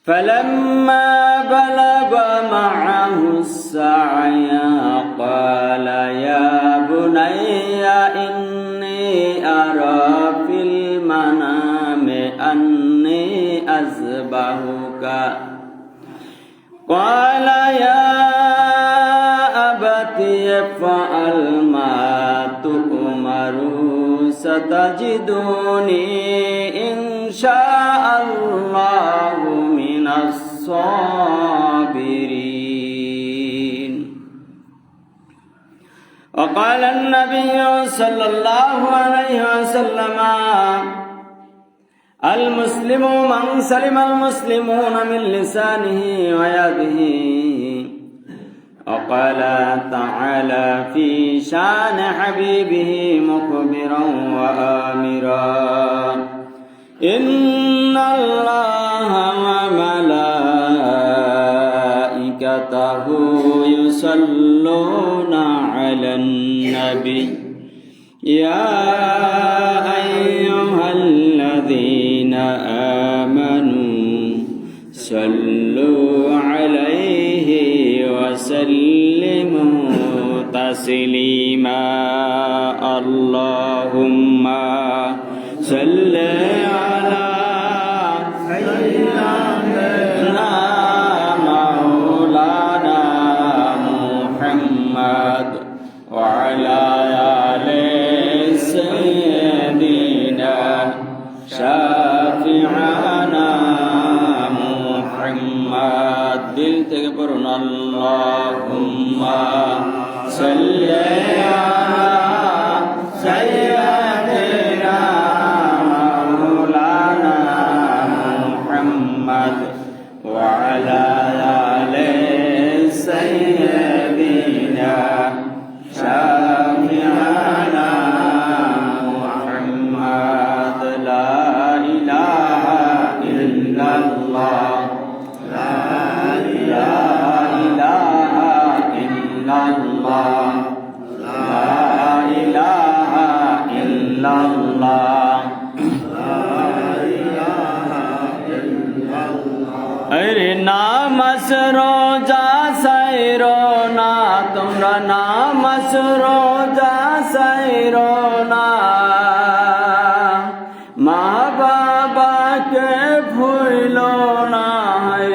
فلما بلغ معه السعي قال يا بني إني أرى في المنام أني أذبحك قال يا أبت افعل ما تؤمر ستجدني إن شاء الله من الصابرين. وقال النبي صلى الله عليه وسلم المسلم من سلم المسلمون من لسانه ويده. وقال تعالى في شان حبيبه مخبرا وآمرا إن الله وملائكته يصلون على النبي يا أيها الذين آمنوا صلوا عليه وسلموا تسليما اللهم صل على سيدنا مولانا محمد وعلى آل سيدنا شافعنا محمد দিল থেকে পড়ুন আল্লাহুম্মা সাল্লি আলা সাইয়্যিদিনা মাওলানা মুহাম্মদ ওয়া আলা আলি সাইয়্যিদিনা শাফি'ানা মুহাম্মদ লা ইলাহা ইল্লাল্লাহ अरे नामस रोजा सैरो ना तुमरा नामस रोजा सैरो ना माँ बाबा के भूलो ना है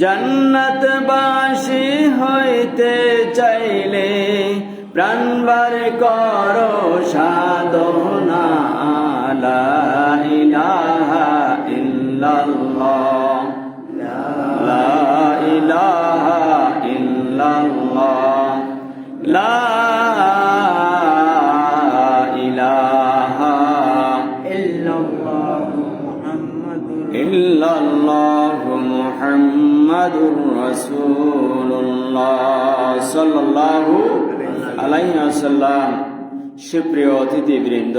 जन्नत बाशी होते चाइले प्राणबार करो साधना ला इलाहा इल्लल्लाह ला इलाहा इल्लल्लाह ला इलाहा इल्लल्लाह मुहम्मदुर রাসূলুল্লাহ সাল্লাল্লাহু আলাইহি ওয়াসাল্লাম। সুপ্রিয় অতিথিবৃন্দ,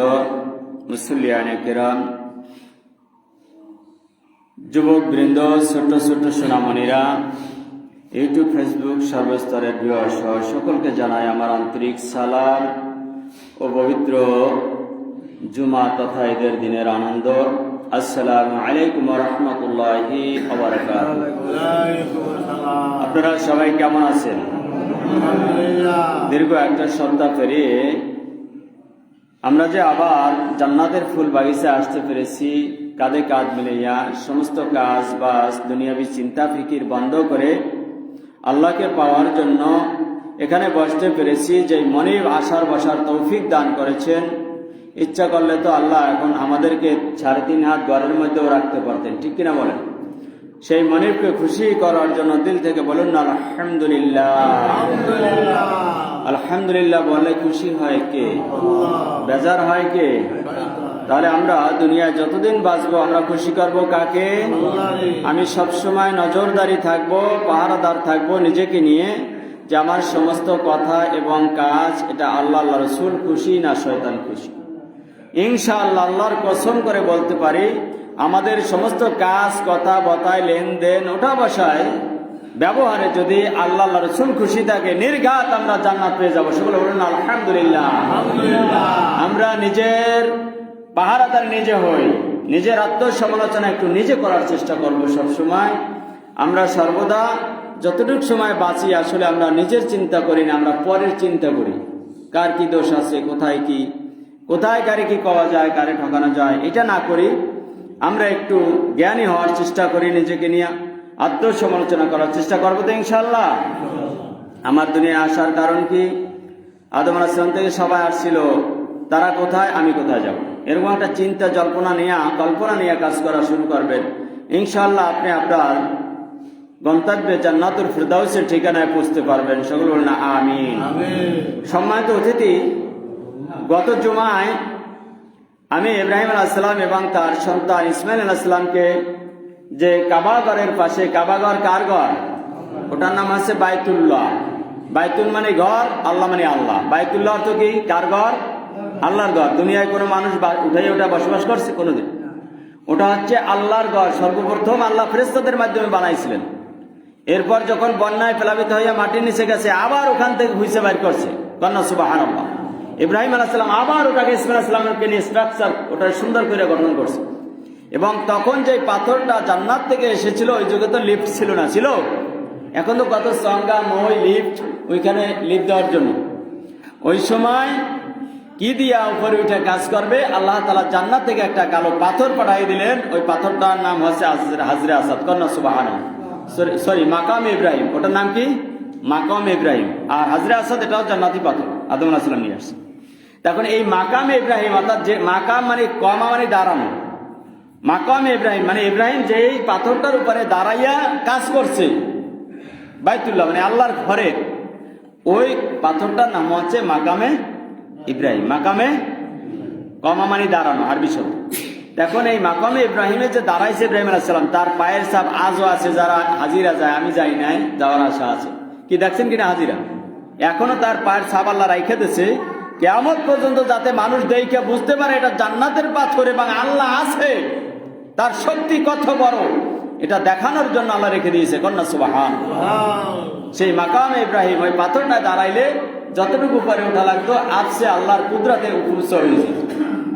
মুসল্লিয়ানে কেরাম, যুবক বৃন্দ, ছোট ছোট সোনামণিরা, ইউটিউব, ফেসবুক সর্বস্তরের ভিউয়ার সহ সকলকে জানাই আমার আন্তরিক সালাম ও পবিত্র জুমা তথা ঈদের দিনের আনন্দ। আসসালামু আলাইকুম ওয়া রাহমাতুল্লাহি ওয়া বারাকাতুহু। আপনারা সবাই কেমন আছেন? দীর্ঘ একটা সপ্তাহ পেরিয়ে আমরা যে আবার জান্নাতের ফুল বাগিচা আসতে পেরেছি, কাঁধে কাঁধ মিলাইয়া সমস্ত কাজ বাস দুনিয়াবি চিন্তা ফিকির বন্ধ করে আল্লাহকে পাওয়ার জন্য এখানে বসতে পেরেছি। যে মনিব আসার বসার তৌফিক দান করেছেন, ইচ্ছা করলে তো আল্লাহ এখন আমাদেরকে 3.5 হাত ঘরের মধ্যেও রাখতে পারতেন, ঠিক কিনা বলেন? সেই মনিবকে খুশি করার জন্য দিল থেকে বলুন না আলহামদুলিল্লাহ। আলহামদুলিল্লাহ বললে খুশি হয় কে? বেজার হয় কে? তাহলে আমরা দুনিয়ায় যতদিন বাঁচবো আমরা খুশি করব কাকে? আমি সবসময় নজরদারি থাকবো, পাহারাদার থাকবো নিজেকে নিয়ে, যে আমার সমস্ত কথা এবং কাজ এটা আল্লাহ আল্লাহ রসুল খুশি না শয়তান খুশি। ইনশাআল্লাহ আল্লাহর কসম করে বলতে পারি, আমাদের সমস্ত কাজ কথা বতায় লেনদেন ওঠা বসায় ব্যবহারে যদি আল্লাহ আল্লাহ রসুল খুশি থাকে, নির্ঘাত আমরা জান্নাত পেয়ে যাবো। সকলে বলুন আলহামদুলিল্লাহ। আমরা নিজের পাহারাদার নিজে হই, নিজের আত্মসমালোচনা একটু নিজে করার চেষ্টা করব। সবসময় আমরা সর্বদা যতটুকু সময় বাঁচি আসলে আমরা নিজের চিন্তা করি না, আমরা পরের চিন্তা করি। কার কি দোষ আছে, কোথায় কারে কি পাওয়া যায়, কারে ঠকানো যায়, এটা না করি। আমরা একটু জ্ঞানী হওয়ার চেষ্টা করি, নিজেকে নিয়ে আত্মসমালোচনা করার চেষ্টা করবো তো ইনশাআল্লাহ। আমার দুনিয়ায় আসার কারণ কি? আদম আলাইহিস সালাম থেকে সবাই আসছিল, তারা কোথায়, আমি কোথায় যাব, এরকম একটা চিন্তা কল্পনা নিয়ে কাজ করা শুরু করবেন। ইনশাআল্লাহ আপনি আপনার গন্তব্যে জান্নাতুল ফিরদাউসের ঠিকানায় পৌঁছতে পারবেন। সকল বলেন না আমিন। সম্মানিত অতিথি, গত জুমায় আমি ইব্রাহিম আলাইহিস সালাম এবং তার সন্তান ইসমাইল আলাইহিস সালামকে যে কাবাগরের পাশে, কাবাগর কার ঘর? ওটার নাম আছে বাইতুল্লাহ। বাইতুল মানে ঘর, আল্লাহ মানে আল্লাহ। বাইতুল্লাহ অর্থ কি? কার ঘর? আল্লাহর ঘর। দুনিয়ায় কোনো মানুষ উঠে ওটা বসবাস করছে কোনোদিন? ওটা হচ্ছে আল্লাহর ঘর। সর্বপ্রথম আল্লাহ ফেরেশতাদের মাধ্যমে বানাইছিলেন। এরপর যখন বন্যায় প্লাবিত হইয়া মাটির নিচে গেছে, আবার ওখান থেকে হুইসে বাইর করছে। কন্যা সুবহানাল্লাহ। ইব্রাহিম আলাইহিস সালাম আবার ওটাকে ইসমাইল আলাইহিস সালামকে নিয়ে স্ট্রাকচার ওটা সুন্দর করে গঠন করছে। এবং তখন যে পাথরটা জান্নাত থেকে এসেছিল, ওই যুগে তো লিফট ছিল না, ছিল? এখন তো কত সঙ্গা মই লিফট, ওইখানে লিফট দেওয়ার জন্য। ওই সময় কি দিয়া উপরে উঠে কাজ করবে? আল্লাহ তাআলা জান্নাত থেকে একটা কালো পাথর পাঠিয়ে দিলেন। ওই পাথরটার নাম হচ্ছে হাজরে আসাদ। কন্যা সুবহানাল্লাহ। সরি, মাকাম ইব্রাহিম। ওটার নাম কি? মাকাম ইব্রাহিম। আর হাজরে আসাদ এটাও জান্নাতি পাথর, আদম আলাইহিস সালাম নিয়ে আসছে। তখন এই মাকাম ইব্রাহিম, অর্থাৎ যে মাকাম মানে কমা মানে দাঁড়ানো, মাকাম ইব্রাহিম মানে ইব্রাহিম যে এই পাথরটার উপরে দাঁড়াইয়া কাজ করছে, বাইতুল্লাহ মানে আল্লাহর ঘরে, ওই পাথরটার নাম হচ্ছে মাকামে ইব্রাহিম। মাকামে কমা মানে দাঁড়ানো, আরবি শব্দ। এখন এই মাকামে ইব্রাহিমে যে দাঁড়াইছে ইব্রাহিম আলাইহিস সালাম, তার পায়ের ছাপ আজও আছে। যারা হাজিরা যায়, আমি যাই নাই, যাওয়ার আশা আছে। কি দেখছেন কিনা হাজিরা? এখনো তার পায়ের ছাপ আল্লাহ রাইখে দিয়েছে, কিয়ামত পর্যন্ত যাতে মানুষ দেখে বুঝতে পারে এটা জান্নাতের পাথর এবং আল্লাহ আছে, তার শক্তি কত বড়, এটা দেখানোর জন্য আল্লাহ রেখে দিয়েছে। কন্যা সুবহানাল্লাহ। সেই মাকামে ইব্রাহিম, ওই পাথরটা দাঁড়াইলে যতটুকু উপরে ওঠা লাগতো, আজকে আল্লাহর কুদরতে উঁচু হয়ে যেত,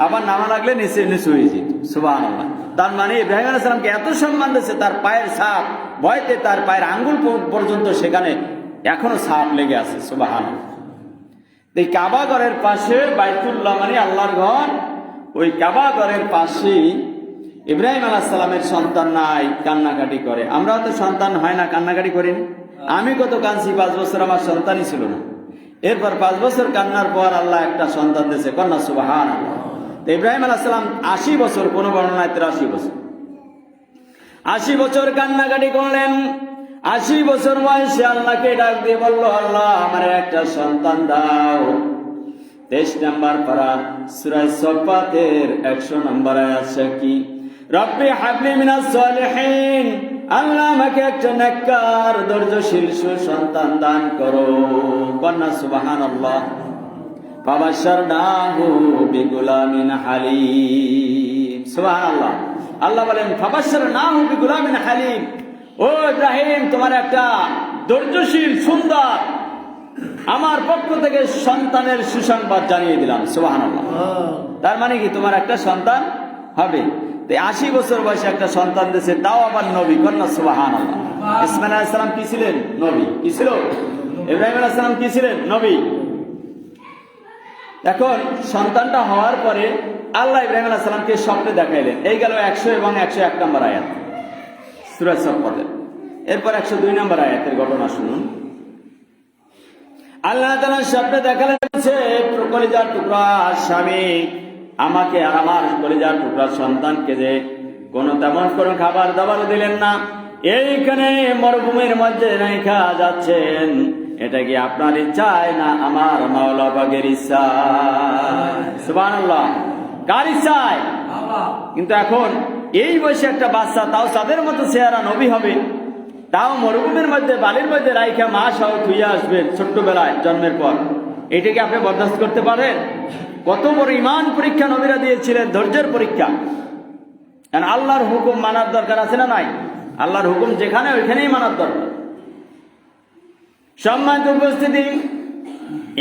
আবার নামা লাগলে নিচে হয়ে যেত। সুবহানাল্লাহ। তার মানে ইব্রাহিম আলাইহিস সালামকে এত সম্মান দিয়েছে, তার পায়ের ছাপ ভয়তে তার পায়ের আঙ্গুল পর্যন্ত সেখানে এখনো ছাপ লেগে আছে। সুবহানাল্লাহ। এই কাবা ঘরের পাশে বাইতুল্লাহ মানে আল্লাহর ঘর, ওই কাবা ঘরের পাশে ইব্রাহিম আলাইহিস সালামের সন্তান নাই, কান্নাকাটি করে। আমরাও তো সন্তান হয় না, কান্নাকাটি করিনি? আমি কত কাঁদছি, 5 বছর আমার সন্তানই ছিল না। এরপর 5 বছর কান্নার পর আল্লাহ একটা সন্তান দিয়েছে। কন্যা সুবহানাল্লাহ। ইব্রাহিম আলাইহিস সালাম 80 বছর, কোন বর্ণনায় 83 বছর, 80 বছর কান্নাকাটি করলেন। 80 বছর বয়সে আল্লাহকে ডাক দিয়ে বলল, আল্লাহ আমার একটা সন্তান দাও। 23 নম্বর পারা সূরা সফাতের 100 নম্বর আয়াত কি? রব্বি হাবলি মিনাস সালিহিন, আল্লাহ আমাকে একটা নেককার ধৈর্যশীল সুসন্তান দান করো। কন্যা সুবহানাল্লাহ। ফাবাশশারনাহু বিগুলামিন হালিম। সুবহানাল্লাহ। আল্লাহ বলেন ফাবাশশারনাহু বিগুলামিন হালিম, ও ইব্রাহিম তোমার একটা ধৈর্যশীল সুন্দর আমার পক্ষ থেকে সন্তানের সুসংবাদ জানিয়ে দিলাম। সুবহানাল্লাহ। তার মানে কি? তোমার একটা সন্তান হবে। 80 বছর বয়সে একটা সন্তান দিয়েছে, তাও আবার নবী। কন্যা সুবহানাল্লাহ। ইসমাইল আলাইহিস সালাম কি ছিলেন? নবী। কি ছিল? ইব্রাহিম আলাইহিস সালাম কি ছিলেন? নবী। এখন সন্তানটা হওয়ার পরে আল্লাহ ইব্রাহিম আলাইহিস সালামকে স্বপ্নে দেখাইলেন। এই গেল 100 এবং 101 নম্বর আয়াত সূরা সফাতের। এরপর 102 নম্বর আয়াতের ঘটনা শুনুন। আল্লাহ তাআলা স্বপ্নে দেখালেন, কলিজার টুকরা স্বামী আমাকে আর আমার কলিজার টুকরা সন্তানকে যে তেমন কোনো খাবার দাবার দিলেন না, এইখানে মরুভূমির মধ্যে রেখা যাচ্ছেন, এটা কি আপনার ইচ্ছায় না আমার মাওলা পাকের ইচ্ছা? সুবহানাল্লাহ। কার ইচ্ছায়? কিন্তু এখন এই বয়সে একটা বাচ্চা, তাও তাদের মতো চেহারা, নবী হবে, তাও মরুভূমির মধ্যে বালির মধ্যে রাইখা মা সহ ধুইয়া আসবেন ছোট্টবেলায় জন্মের পর, এটাকে আপনি বরদাস্ত করতে পারেন? কত বড় ইমান পরীক্ষা নবীরা দিয়েছিলেন, ধৈর্যের পরীক্ষা। কারণ আল্লাহর হুকুম মানার দরকার আছে না নাই? আল্লাহর হুকুম যেখানে ওইখানেই মানার দরকার। সম্মানিত উপস্থিতি,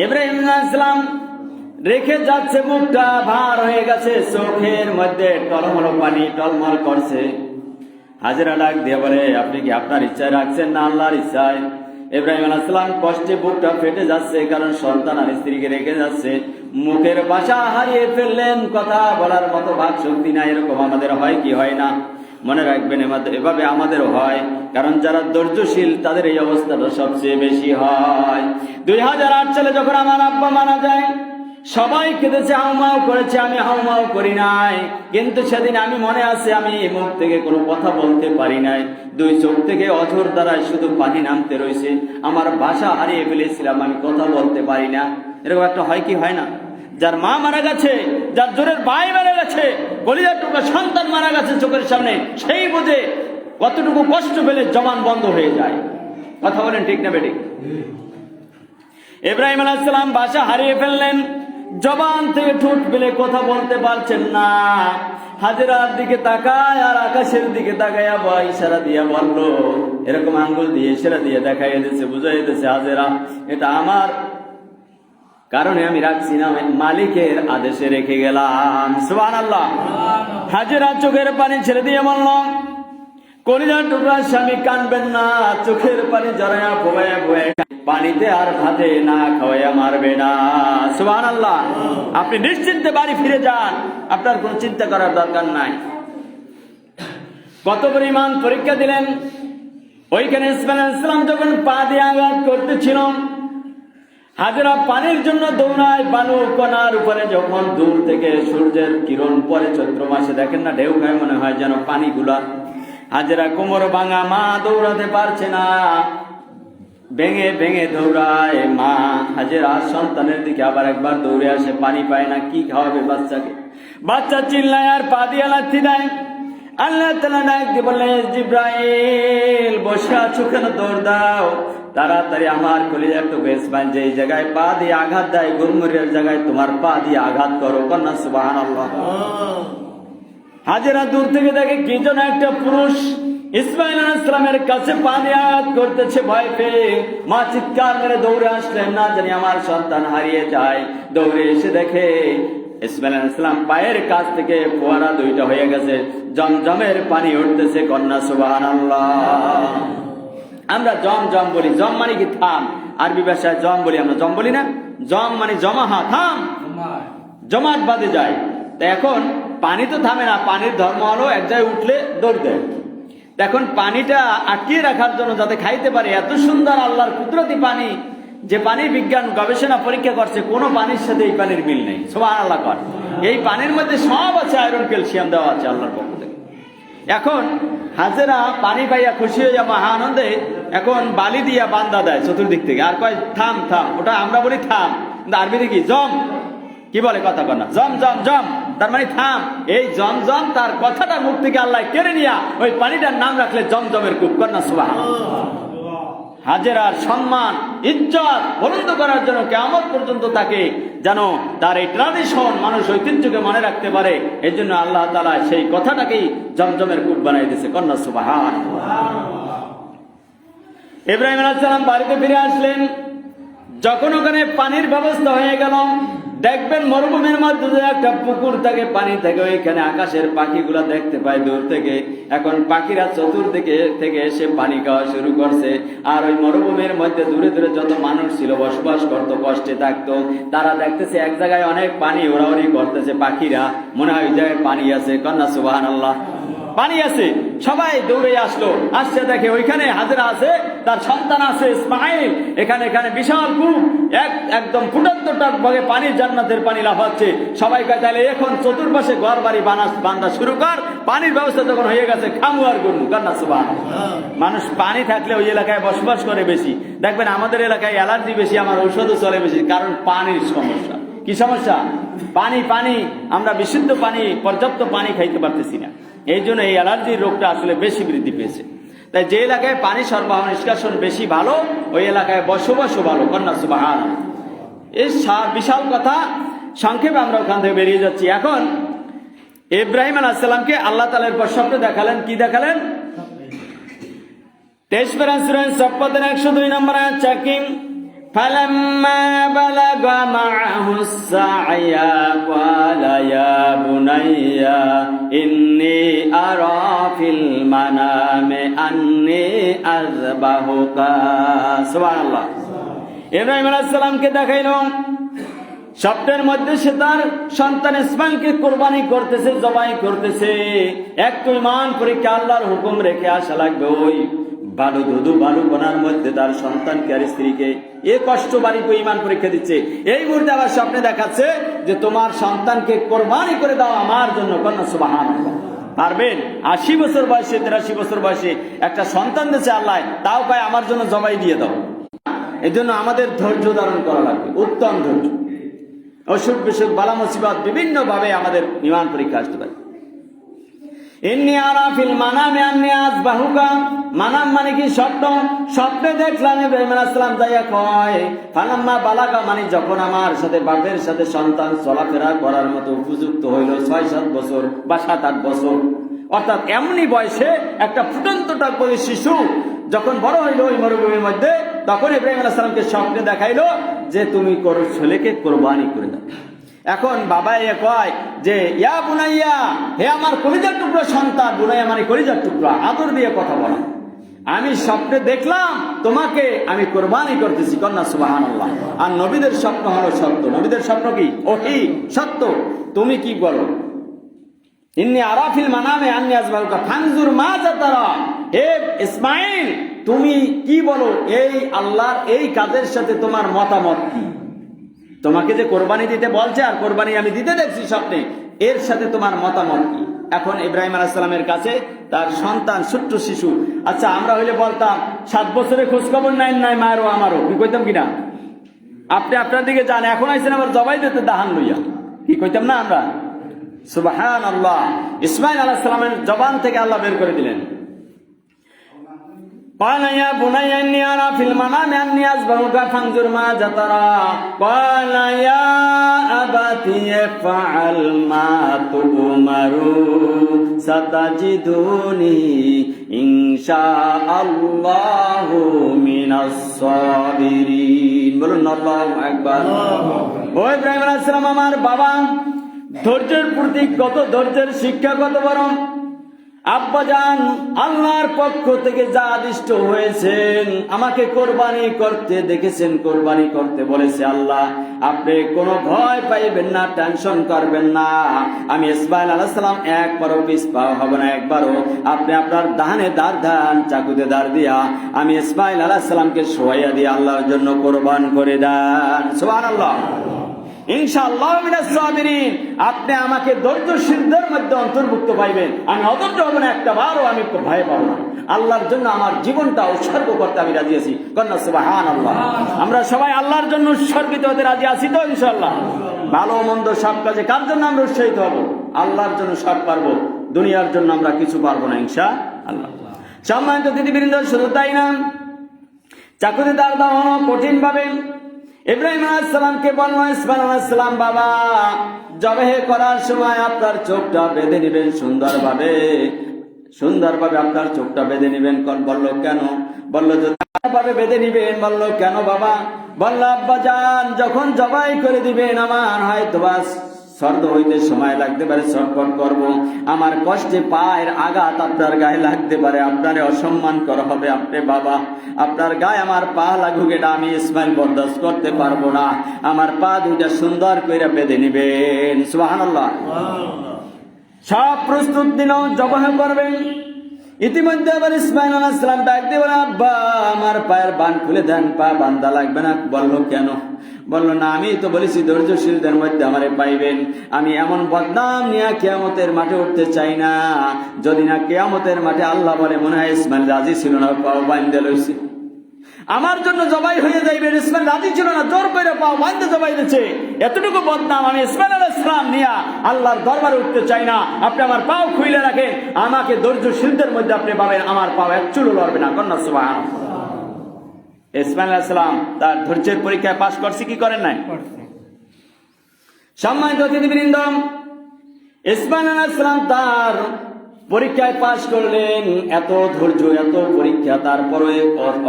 ইব্রাহিম আলাইহিস সালাম রেখে যাচ্ছে, মুখটা ভার হয়ে গেছে, চোখের মধ্যে টলমল পানি টলমল করছে। হাজেরা ডাক দিয়ে বলে, আপনি কি আপনার ইচ্ছায় রাখছেন না আল্লাহর ইচ্ছায়? ইব্রাহিম আলাইহিস সালাম কষ্টে বুকটা ফেটে যাচ্ছে, কারণ সন্তান আর স্ত্রীকে রেখে যাচ্ছে। মুখের ভাষা হারিয়ে ফেললেন, কথা বলার মতো ভাব শক্তি নাই। এরকম আমাদের হয় কি হয় না? মনে রাখবেন, এভাবে আমাদেরও হয়, কারণ যারা ধৈর্যশীল তাদের এই অবস্থাটা সবচেয়ে বেশি হয়। 2008 সালে যখন আমার আব্বা মারা যায়, সবাই কেঁদেছে, হাউমাউ করেছে, আমি হাউমাউ করি নাই। কিন্তু সেদিন আমি মনে আছে, আমি মুখ থেকে কোনো কথা বলতে পারি নাই, দুই চোখ থেকে অঝোর দ্বারায় শুধু পানি নামতে রয়েছে। আমার ভাষা হারিয়ে ফেলেছিলাম, আমি কথা বলতে পারি না। এরকম একটা হয় কি হয় না? যার মা মারা গেছে, যার জোরের ভাই মারা গেছে, কলিজার টুকরা সন্তান মারা গেছে চোখের সামনে, সেই বুঝে কতটুকু কষ্ট পেলে জবান বন্ধ হয়ে যায়। কথা বলেন ঠিক না বেঠিক? ইব্রাহিম আলাইহিস সালাম ভাষা হারিয়ে ফেললেন, জবান থেকে ঠোঁট ফেলে কথা বলতে পারছেন না। হাজেরার দিকে তাকায় আর আকাশের দিকে তাকায়া ইশারা দিয়ে বলল, এরকম আঙ্গুল দিয়ে ইশারা দিয়ে দেখাই দিয়েছে, বুঝাই দিয়েছে, হাজেরা এটা আমার কারণে আমি রাখছি না, মালিকের আদেশে রেখে গেলাম। সুবহানাল্লাহ। হাজেরা চোখের পানি ছেড়ে দিয়ে বলল, কলিজার টুকরা স্বামী কানবেন না, চোখের পানি জড়ায়া ভোয়া ভোয়া পানিতে আর ভাতে না খাওয়াইয়া মারবে না। সুবহানাল্লাহ। আপনি নিশ্চিন্তে বাড়ি ফিরে যান, আপনার কোনো চিন্তা করার দরকার নাই। কত পরিমাণ পরীক্ষা দিলেন। ওইখানে ইসমাঈল আলাইহিস সালাম যখন পা দিয়ে আঘাত করতেছিল, হাজেরা পানির জন্য দৌড়ায়। বালু কণার উপরে যখন দূর থেকে সূর্যের কিরণ পরে, চৈত্র মাসে দেখেন না ঢেউ খায়, মনে হয় যেন পানিগুলা। হাজেরা কোমর ভাঙা, মা দৌড়াতে পারছে না, ভেঙে ভেঙে দৌড়ায়। মা হাজেরা সন্তানের দিকে আবার একবার দৌড়ে আসে, পানি পায় না, কি খাওয়াবে বাচ্চাকে? বাচ্চা চিল্লায় আর পা দিয়ে লাথি দেয়। আল্লাহ তাআলা ডাক দিয়ে বললেন, জিব্রাইল বসে আছো কেন? দৌড় দাও তাড়াতাড়ি, আমার কলিজার টুকরা ইসমাঈল যে জায়গায় পা দিয়ে আঘাত দেয়, গুরমুরের জায়গায় তোমার পা দিয়ে আঘাত করো। কন্যা সুবহানাল্লাহ। হাজেরা দূর থেকে দেখে কি যেন একটা পুরুষ ইসমাঈল আলাইহিস সালামের কাছে পা দিয়ে আঘাত করতেছে। ভয় পেয়ে মা চিৎকার মেরে দৌড়ে আসলেন, না জানি আমার সন্তান হারিয়ে যায়। দৌড়ে এসে দেখে ইসমাঈল আলাইহিস সালাম পায়ের কাছ থেকে ফোয়ারা দুইটা হয়ে গেছে, জমজমের পানি উঠতেছে। কন্যা সুবহানাল্লাহ। আমরা জম জম বলি, জম মানে কি থাম, আরবি ভাষায় জম বলি আমরা, জম বলি না? জম মানে জমাহা, থাম, জমাট বাঁধে যায়। তা এখন পানি তো থামে না, পানির ধর্ম হলো এক জায়গায় উঠলে দৌড় দেয়। এখন পানিটা আটকিয়ে রাখার জন্য যাতে খাইতে পারে, এত সুন্দর আল্লাহর কুদরতি পানি, যে পানি বিজ্ঞান গবেষণা পরীক্ষা করছে, কোনো পানির সাথে এই পানির মিল নেই। সুবহানাল্লাহ কর। এই পানির মধ্যে সব আছে, আয়রন ক্যালসিয়াম দেওয়া আছে আল্লাহর পক্ষ থেকে। এখন হাজেরা পানি পাইয়া খুশি হয়ে যাওয়া আনন্দে এখন বালি দিয়া বান্দা দেয় চতুর্দিক থেকে, আর কয় থাম থাম। ওটা আমরা বলি থাম, কিন্তু আরবিতে কি জম, কি বলে কথা কর না, জম জম জম, তার মানে থাম। এই জম জম তার কথাটা মুখ থেকে আল্লাহ কেড়ে নিয়া ওই পানিটার নাম রাখলে জমজমের কূপ। কর না সুবহানাল্লাহ। হাজেরার সম্মান ইজ্জত বুলন্দ করার জন্য কিয়ামত পর্যন্ত তাকে যেন তার এই ট্র্যাডিশন, মানুষ ঐতিহ্যকে মনে রাখতে পারে, এই জন্য আল্লাহ তাআলা সেই কথাটাকেই জমজমের কূপ বানাই দিয়েছে। কন্যা সুবহানাল্লাহ। ইব্রাহিম আলাইহিস সালাম বাড়িতে ফিরে আসলেন, যখন ওখানে পানির ব্যবস্থা হয়ে গেল, দেখবেন মরুভূমির মধ্যে একটা পুকুর থাকে, পানি থাকে, ওইখানে আকাশের পাখিগুলা দেখতে পায় দূর থেকে। এখন পাখিরা চতুর্দিকে থেকে এসে পানি খাওয়া শুরু করছে। আর ওই মরুভূমির মধ্যে দূরে দূরে যত মানুষ ছিল, বসবাস করতো, কষ্টে থাকতো, তারা দেখতেছে এক জায়গায় অনেক পানি ওড়াউড়ি করতেছে, পাখিরা মনে হয় ওই জায়গায় পানি আছে। কন্যা সুবহানাল্লাহ। পানি আছে, সবাই দৌড়ে আসলো, আসছে দেখে ওইখানে হাজেরা আছে, তার সন্তান আছে ইসমাঈল। এখানে বিশাল কূপ, একদম ফুটন্ত টক ভাগে পানি, জান্নাতের পানি লাফাচ্ছে। সবাই কয় তাহলে এখন চতুর্পাশে ঘর বাড়ি বান্ধা শুরু কর, পানির ব্যবস্থা যখন হয়ে গেছে খামু আর করবো। কন্যা সুবহানাল্লাহ। মানুষ পানি থাকলে ওই এলাকায় বসবাস করে বেশি। দেখবেন আমাদের এলাকায় অ্যালার্জি বেশি, আমার ঔষধও চলে বেশি, কারণ পানির সমস্যা। কি সমস্যা? পানি। আমরা বিশুদ্ধ পানি, পর্যাপ্ত পানি খাইতে পারতেছি না, এই জন্য এই অ্যালার্জির রোগটা আসলে বেশি বৃদ্ধি পেয়েছে। তাই যে এলাকায় পানি সরবরাহ নিষ্কাশন বেশি ভালো, ওই এলাকায় বসবাসও ভালো। কন্যা সুবহানাল্লাহ। এই বিশাল কথা, সংক্ষেপে আমরা ওখান থেকে বেরিয়ে যাচ্ছি। এখন ইব্রাহিম আলাইহিস সালামকে আল্লাহ তাআলা এরপর স্বপ্নে দেখালেন। কি দেখালেন? 23 পারা সূরা সফফাতের 102 নম্বর আয়াত চাকিম, فلما بلغ معه السعي قال يا بني إني أرى في المنام أني أذبحك سبحان الله ইব্রাহিম আলাইহিস সালামকে দেখাইলো স্বপ্নের মধ্যে সে তার সন্তান ইসমাইলকে কোরবানি করতেছে, জবাই করতেছে। একটু ঈমান পরীক্ষা আল্লাহর হুকুম রেখে আসা লাগবে ওই বালু ধুধু বালু কোনার মধ্যে তার সন্তানকে আর স্ত্রীকে এ কষ্ট বাড়ি ঈমান পরীক্ষা দিচ্ছে। এই মুহূর্তে আবার স্বপ্নে দেখাচ্ছে যে তোমার সন্তানকে কোরবানি করে দাও আমার জন্য। কন্যা সুবহানাল্লাহ, পারবেন? 80 বছর বয়সে 83 বছর বয়সে একটা সন্তান দিয়েছে আল্লাহ, তাও কয় আমার জন্য জবাই দিয়ে দাও। এই জন্য আমাদের ধৈর্য ধারণ করা লাগবে, উত্তম ধৈর্য। অসুখ বিসুখ বালা মুসিবত বিভিন্ন ভাবে আমাদের ঈমান পরীক্ষা আসতে পারে। ইন্নী আরা ফিল মানামে আন্নী আযবাহুকা, মানাম মানে কি? স্বপ্ন। স্বপ্নে দেখলাম ইব্রাহিম আলাইহিস সালাম যাইয়া কয় ফালাম্মা বালাগা মানে যখন আমার সাথে বাপের সাথে সন্তান চলাফেরা করার মতো উপযুক্ত হইল 6-7 বছর বা 7-8 বছর, অর্থাৎ এমনি বয়সে একটা ফুটন্ত টকবগে শিশু যখন বড় হইল ওই মরুভূমির মধ্যে, তখন ইব্রাহিম আলাইহিস সালামকে স্বপ্নে দেখাইলো যে তুমি ছেলেকে কোরবানি করে দাও। এখন বাবা এ কয় যে ইয়া বুনাইয়া, হে আমার কলিজার টুকরা সন্তান। বুনাইয়া মানে কলিজার টুকরা, আদর দিয়ে কথা বলা। আমি স্বপ্নে দেখলাম তোমাকে আমি কোরবানি করতেছি। কন্যা সুবহানাল্লাহ। আর নবীদের স্বপ্ন হলো সত্য। নবীদের স্বপ্ন কি? ওহি সত্য। তুমি কি বলো? ইন্নী আরা ফিল মানামে আন্নী আযবাহুকা ফানজুর মাযা তারা, হে ইসমাইল তুমি কি বলো এই আল্লাহর এই কাজের সাথে তোমার মতামত কি? তোমাকে যে কোরবানি দিতে বলছে আর কোরবানি আমি দিতে দেখছি স্বপ্নে, এর সাথে তোমার মতামত কি? এখন ইব্রাহিম আলাইহিস সালামের কাছে তার সন্তান ছোট্ট শিশু। আচ্ছা আমরা হইলে বলতাম 7 বছরের খোঁজ খবর নাই মায়েরও আমারও, কি কইতাম কিনা? আপনি আপনার দিকে যান, এখন আইছেন আবার জবাই দিতে দাহান লইয়া, কি কইতাম না আমরা? সুবহানাল্লাহ। ইসমাইল আলাইহিস সালামের জবান থেকে আল্লাহ বের করে দিলেন। قال يا بني إني أرى في المنام أني أذبحك فانظر ماذا ترى قال يا أبت افعل ما تؤمر ستجدني إن شاء الله من الصابرين বলুন আল্লাহু আকবার। ও ইব্রাহিম আলাইহিস সালাম আমার বাবা, ধৈর্যের প্রতীক, কত ধৈর্যের শিক্ষা, কত বড়। আব্বাজান আল্লাহর পক্ষ থেকে যা আদিষ্ট হয়েছেন আমাকে কোরবানি করতে দেখেছেন, কোরবানি করতে বলেছে আল্লাহ। আপনি কোনো ভয় পাইবেন না, টেনশন করবেন না। আমি ইসমাইল আলাইহিস সালাম একবারও পিছপা হব না, একবারও। আপনি আপনার দাহানে দাঁড় দেন, চাকুতে দাঁড় দিয়া আমি ইসমাইল আলাইহিস সালামকে শোয়াইয়া দিয়ে আল্লাহর জন্য কোরবান করে দেন। সুবহানাল্লাহ। ইনশাআল্লাহ মিনাস সাবিরিন, আপনি আমাকে ধৈর্যশীলদের মধ্যে অন্তর্ভুক্ত পাইবেন। আমি অধৈর্য হব না, একটা বারও আমি ভয় পাবো না। আল্লাহর জন্য আমার জীবনটা উৎসর্গ করতে আমি রাজি আছি। কন্যা সুবহানাল্লাহ। আমরা সবাই আল্লাহর জন্য উৎসর্গিত হতে রাজি আছি তো ইনশাআল্লাহ? ভালো মন্দ সব কাজে কার জন্য আমরা উৎসাহিত হব? আল্লাহর জন্য সব পারবো, দুনিয়ার জন্য আমরা কিছু পারবো না ইনশাআল্লাহ। সম্মানিত দিদিবৃন্দ, শুধু তাই না, চাকুতে দাঁড় দেওয়ানো কঠিন ভাবে ইব্রাহিম আলাইহিস সালামকে বলল, ইসমাইল আলাইহিস সালাম বাবা জবাই করার সময় আপনার চোখটা বেঁধে নেবেন সুন্দরভাবে, সুন্দরভাবে আপনার চোখটা বেঁধে নেবেন। বলল কেন? বলল ভাবে বেঁধে নিবেন। বলল কেন বাবা? বলল আব্বা জান যখন জবাই করে দিবেন আমার হয়তো বাস সর্দ হইতে সময় লাগতে পারে, ছটফট করবো, আমার কষ্টে পায়ের আঘাত আপনার গায়ে লাগতে পারে, আপনার অসম্মান করা হবে। আপনি বাবা আপনার গায়ে আমার পা লাগুক, এটা আমি ইসমাইল বরদাস্ত করতে পারবো না। আমার পা দুইটা সুন্দর করে বেঁধে নিবেন। সুবহানাল্লাহ। সব প্রস্তুত দিন, জবাই করবেন। ইতিমধ্যে আবার ইসমাইল আলাইহিস সালাম ডাক দিয়ে বলে আব্বা আমার পায়ের বান খুলে দেন, পা বান্ধা লাগবে না। বলল কেন? বলল না আমি তো বলেছি ধৈর্যশীলদের মধ্যে আমারে পাইবেন। আমি এমন বদনাম নিয়ে কিয়ামতের মাঠে উঠতে চাই না, যদি না কিয়ামতের মাঠে আল্লাহ বলে মনে হয় ইসমাইল রাজি ছিল না, পাও বান্ধে লইছে, আমার জন্য জবাই হয়ে যাইবে। ইসমাইল রাজি ছিল না, জোর করে পাও বান্ধে জবাই দিয়েছে। এতটুকু বদনাম আমি ইসমাইল আলাইহিস সালাম নিয়ে আল্লাহর দরবারে উঠতে চাই না। আপনি আমার পাও খুইলে রাখেন, আমাকে ধৈর্যশীলদের মধ্যে আপনি পাবেন, আমার পাও এক চুলও লড়বে না। কন্যা সুবহানাল্লাহ। ইসমাইল আলাইহিস সালাম তার ধৈর্যের পরীক্ষায় পাশ করছে কি করেন নাই? সম্মানিত অতিথিবৃন্দ, ইসমাইল আলাইহিস সালাম তার পরীক্ষায় পাশ করলেন, এত ধৈর্য, এত পরীক্ষা, তারপরে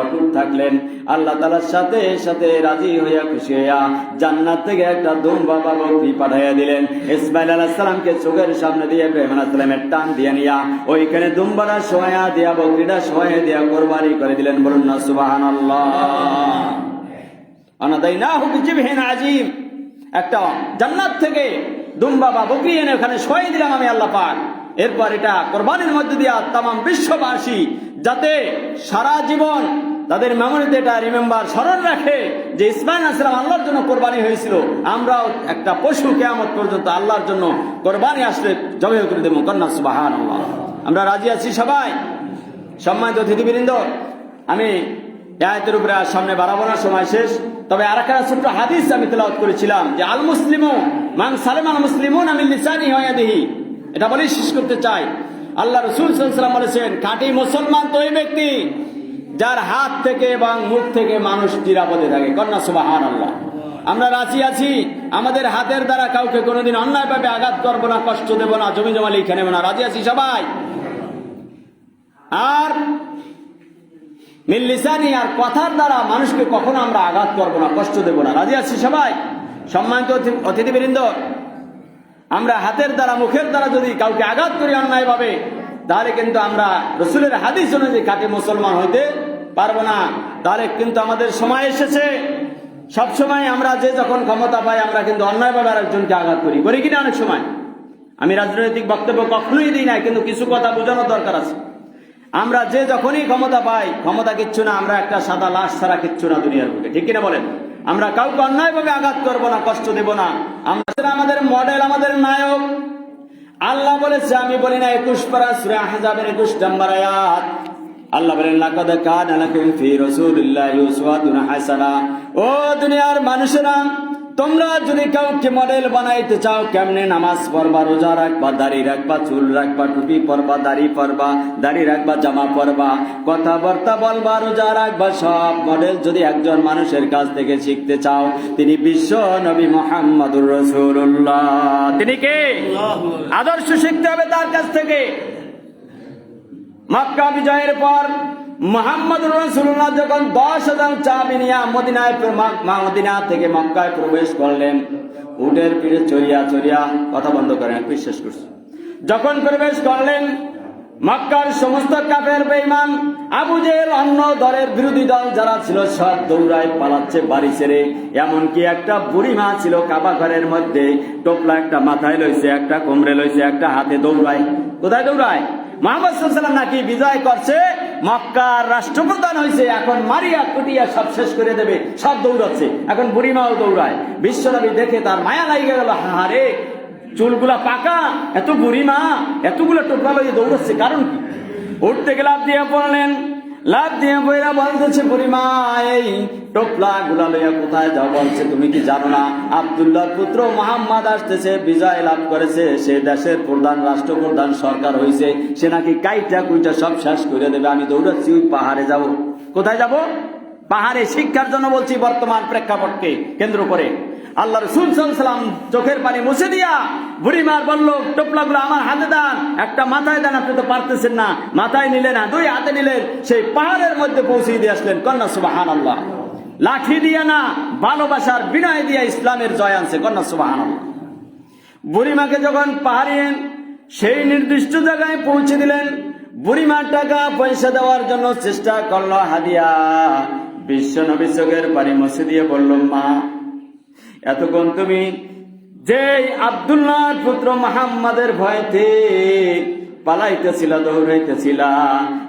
অটুট থাকলেন। আল্লাহ তাআলার সাথে সাথে রাজি হইয়া খুশি হইয়া জান্নাত থেকে একটা দুম্বা বা বকরি পাঠাইয়া দিলেন। ইসমাইল আলাইহিস সালামকে চোখের সামনে দিয়ে ইব্রাহিম আলাইহিস সালামের টান দিয়ে নিয়া ওইখানে দুম্বাটা সোয়া দিয়া, বকরিটা সোয়া দিয়া কোরবানি করে দিলেন। বলুন না সুবহানাল্লাহ। আনাদাইনাহু বিজিবহিন আযীম, একটা জান্নাত থেকে দুম্বা বা বকরি এনে ওখানে সোয়া দিলাম আমি আল্লাহ পাক। এরপর এটা কোরবানির মধ্যে দিয়া তামাম বিশ্ববাসী যাতে সারা জীবন তাদের মেমোরিতে এটা রিমেম্বার, স্মরণ রাখে যে ইসমাইল আলাইহিস সালাম আল্লাহর জন্য কোরবানি হয়েছিল। আমরাও একটা পশু কিয়ামত পর্যন্ত আল্লাহর জন্য কোরবানি আসলে জবাই করে দেবো। কন্যা সুবহানাল্লাহ। আমরা রাজি আছি সবাই? সম্মানিত অতিথিবৃন্দ, আমি আয়াতের উপরে আর সামনে বাড়াবো না, সময় শেষ। তবে আরেকটা ছোট্ট হাদিস আমি তেলাওয়াত করেছিলাম যে আল মুসলিমু মান সালামাল মুসলিমুনা মিন লিসানিহি ওয়া ইয়াদিহি। এটা বলেই শেষ করতে চাই। আল্লাহ রাসূল সাল্লাল্লাহু আলাইহি ওয়াসাল্লাম বলেছেন, খাঁটি মুসলমান তো ওই ব্যক্তি যার হাত থেকে এবং মুখ থেকে মানুষ নিরাপদে থাকে। কন্যা সুবহানাল্লাহ। আমরা রাজি আছি আমাদের হাতের দ্বারা কাউকে কোনোদিন অন্যায়ভাবে আঘাত করবো না, কষ্ট দেব না, জমি জমা লিখে নেব না। রাজি আছি সবাই? আর মিন লিসানি, আর কথার দ্বারা মানুষকে কখনো আমরা আঘাত করবো না, কষ্ট দেব না। রাজি আছি সবাই? সম্মানিত অতিথিবৃন্দ, আমরা হাতের দ্বারা, মুখের দ্বারা যদি কাউকে আঘাত করি অন্যায়ভাবে, তাহলে কিন্তু আমরা রাসূলের হাদিস অনুযায়ী খাঁটি মুসলমান হইতে পারবো না। তাহলে কিন্তু আমাদের সময় এসেছে, সবসময় আমরা যে যখন ক্ষমতা পাই আমরা কিন্তু অন্যায়ভাবে আরেকজনকে আঘাত করি, করি কিনা? অনেক সময় আমি রাজনৈতিক বক্তব্য কখনোই দিই না, কিন্তু কিছু কথা বোঝানোর দরকার আছে। আমরা যে যখনই ক্ষমতা পাই, ক্ষমতা কিচ্ছু না, আমরা একটা সাদা লাশ ছাড়া কিচ্ছু না দুনিয়ার বুকে, ঠিক কিনা বলেন? আমরা কাউকে অন্যায়ভাবে আঘাত করবো না, কষ্ট দেব না। আমরা আমাদের মডেল, আমাদের নায়ক। আল্লাহ বলেছে, আমি বলি না, 21 পারা সূরা আহজাবের 21 নম্বর আয়াত। আল্লাহ বলেন, লাকাদ কানা লাকুম ফি রাসূলিল্লাহি উসওয়াতুন হাসানাহ। ও দুনিয়ার মানুষেরা, তোমরা যদি কাউকে মডেল বানাইতে চাও, কেমনে নামাজ পড়বা, রোজা রাখবা, দাড়ি রাখবা, চুল রাখবা, টুপি পরবা, দাড়ি পরবা, দাড়ি রাখবা, জামা পরবা, কথাবার্তা বলবা, রোজা রাখবা, সব মডেল যদি একজন মানুষের কাছ থেকে শিখতে চাও, তিনি বিশ্ব নবী মুহাম্মদুর রাসূলুল্লাহ। তিনি কে? আদর্শ শিখতে হবে তার কাছ থেকে। মক্কা বিজয়ের পর মুহাম্মদুর রাসূলুল্লাহ যখন 10,000 চাবি নিয়ে মদিনা থেকে মক্কায় প্রবেশ করলেন, উটের পিঠে চড়িয়া চড়িয়া, কথা বন্ধ করেন, বিশ্বাস করছি, যখন প্রবেশ করলেন, মক্কার সমস্ত কাফের বেঈমান, আবু জেহেল, অন্য দলের বিরোধী দল যারা ছিল সব দৌড়ায় পালাচ্ছে বাড়ি ছেড়ে। এমনকি একটা বুড়ি মা ছিল কাবা ঘরের মধ্যে, টোপলা একটা মাথায় লইছে, একটা কোমরে লইছে, একটা হাতে, দৌড়ায়। কোথায় দৌড়ায়? মুহাম্মদ সাল্লাল্লাহু আলাইহি ওয়াসাল্লাম নাকি বিজয় করছে, মক্কার রাষ্ট্রপ্রধান হয়েছে, এখন মারিয়া কুটিয়া সব শেষ করে দেবে, সব দৌড়াচ্ছে। এখন বুড়িমাও দৌড়ায়। বিশ্বনবী দেখে তার মায়া লাগিয়ে গেল, হারে চুলগুলা পাকা, এত বুড়িমা এতগুলো টোপলা লইয়ে দৌড়াচ্ছে, কারণ কি? উঠতে গেলে লাফ দিয়ে পড়লেন, লাফ দিয়ে বইরা বলতেছে, বুড়িমা এই টোপলা গুলা লইয়া কোথায় যাও? বলছে, তুমি কি জানো না আব্দুল্লাহর পুত্র মুহাম্মদ আসতেছে, বিজয় লাভ করেছে, সে দেশের প্রধান, রাষ্ট্রপ্রধান, সরকার হয়েছে, সে নাকি কাইটা কুইটা সব শেষ করে দেবে। আমি দৌড়াচ্ছি ওই পাহাড়ে যাব। কোথায় যাব? পাহাড়ে। শিক্ষার জন্য বলছি, বর্তমান প্রেক্ষাপটকে কেন্দ্র করে। আল্লাহ রাসূল সাল্লাল্লাহু আলাইহি ওয়াসাল্লাম চোখের পানি মুছে দিয়া বুড়িমার বলল, টোপলাগুলো আমার হাতে দেন, একটা মাথায় দেন, আপনি তো পারতেছেন না। মাথায় নিলেন না, 2 হাতে নিলেন, সেই পাহাড়ের মধ্যে পৌঁছে দিয়ে আসলেন। কন্যা সুবহানাল্লাহ। লাঠি দিয়া না, ভালোবাসার বিনয় দিয়া ইসলামের জয় আনছে। কন্যা সুবহানাল্লাহ। বুড়িমাকে যখন পাহাড়ে সেই নির্দিষ্ট জায়গায় পৌঁছে দিলেন, বুড়িমার টাকা পয়সা দেওয়ার জন্য চেষ্টা করলো, হাদিয়া। বিশ্ব নবী চোখের পানি মুছে দিয়ে বলল, মা এতক্ষণ তুমি যে আব্দুল্লাহর পুত্র মুহাম্মাদের ভয়তে পালাইতেছিলা, দৌড়াইতেছিলা,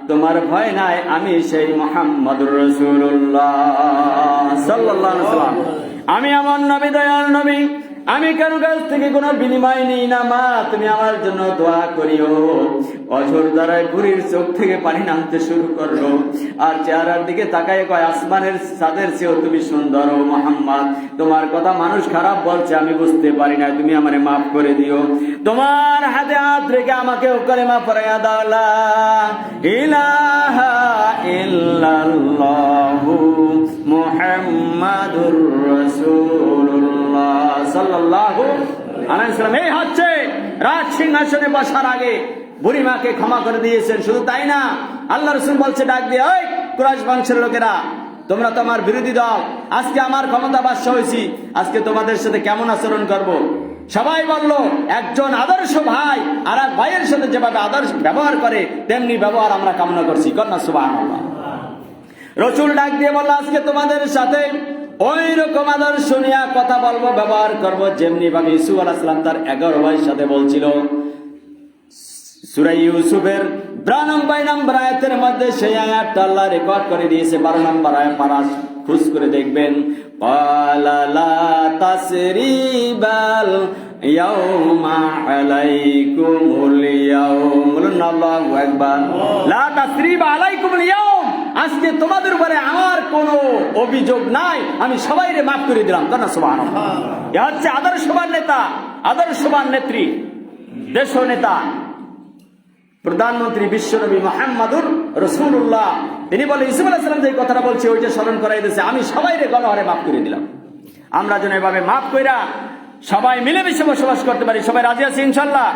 তোমার ভয় নাই, আমি সেই মুহাম্মদুর রাসূলুল্লাহ সাল্লাল্লাহু আলাইহি ওয়াসাল্লাম। আমি আমার নবী, দয়াল নবী, আমি কারো কাছ থেকে কোনো বিনিময় নিই না। মা তুমি আমার জন্য দোয়া করিও। অঝোর দ্বারায় বুড়ির চোখ থেকে পানি নামতে শুরু করলো, আর চেহারার দিকে তাকায় কয়, আসমানের চাঁদের চেয়েও তুমি সুন্দর ও মুহাম্মদ। তোমার কথা মানুষ খারাপ বলছে, আমি বুঝতে পারি না, তুমি আমারে মাফ করে দিও। তোমার হাতে হাত রেখে আমাকে কালেমা পড়াইয়া দাও, লা ইলাহা ইল্লাল্লাহু মুহাম্মাদুর রাসূলুল্লাহ সাল্লাল্লাহু আলাইহি ওয়াসাল্লাম। এই হচ্ছে রাজ সিংহাসনে বসার আগে বুড়িমাকে ক্ষমা করে দিয়েছেন। শুধু তাই না, আল্লাহ রাসূল বলছে ডাক দিয়ে, ওই কুরাইশ বংশের লোকেরা, তোমরা তো আমার বিরোধী দল, আজকে আমার ক্ষমতা বাদশা হয়েছি, আজকে তোমাদের সাথে কেমন আচরণ করব। সবাই বলল, একজন আদর্শ ভাই আর এক ভাইয়ের সাথে যেভাবে আদর্শ ব্যবহার করে তেমনি ব্যবহার আমরা কামনা করছি। কন্যা সুবহানাল্লাহ। রাসূল ডাক দিয়ে বলল, আজকে তোমাদের সাথে ওই রকম আদর্শ নিয়ে কথা বলবো, ব্যবহার করব যেমনি ভাবে ইউসুফ আলাইহিস সালাম তার 11 ভাইয়ের সাথে বলছিল। সূরা ইউসুফের 92 নম্বর আয়াতের মধ্যে সেই আয়াতটা আল্লাহ রেকর্ড করে দিয়েছে। 12 নম্বর আয়াত পারাস খুশ করে দেখবেন। ক্বালা লা তাসরিবাল ইয়াউমা আলাইকুমুল ইয়াউম, বলুন আল্লাহু আকবার। লা তাসরিবা আলাইকুমুল ইয়াউম, আজকে তোমাদের উপরে আমার কোনো অভিযোগ নাই, আমি সবাইকে মাফ করে দিলাম। কারণ সুবহানাল্লাহ, এ হচ্ছে আদর্শবান নেতা, আদর্শবান নেত্রী, দেশ নেতা, প্রধানমন্ত্রী বিশ্বনবী মুহাম্মদুর রাসূলুল্লাহ। তিনি বলে, ইউসুফ আলাইহিস সালাম যে কথাটা বলছে ওইটা স্মরণ করাই দিয়েছে, আমি সবাইকে গণহারে মাফ করে দিলাম। আমরা যেন এভাবে মাফ কইরা সবাই মিলেমিশে বসবাস করতে পারি। সবাই রাজি আছি ইনশাআল্লাহ?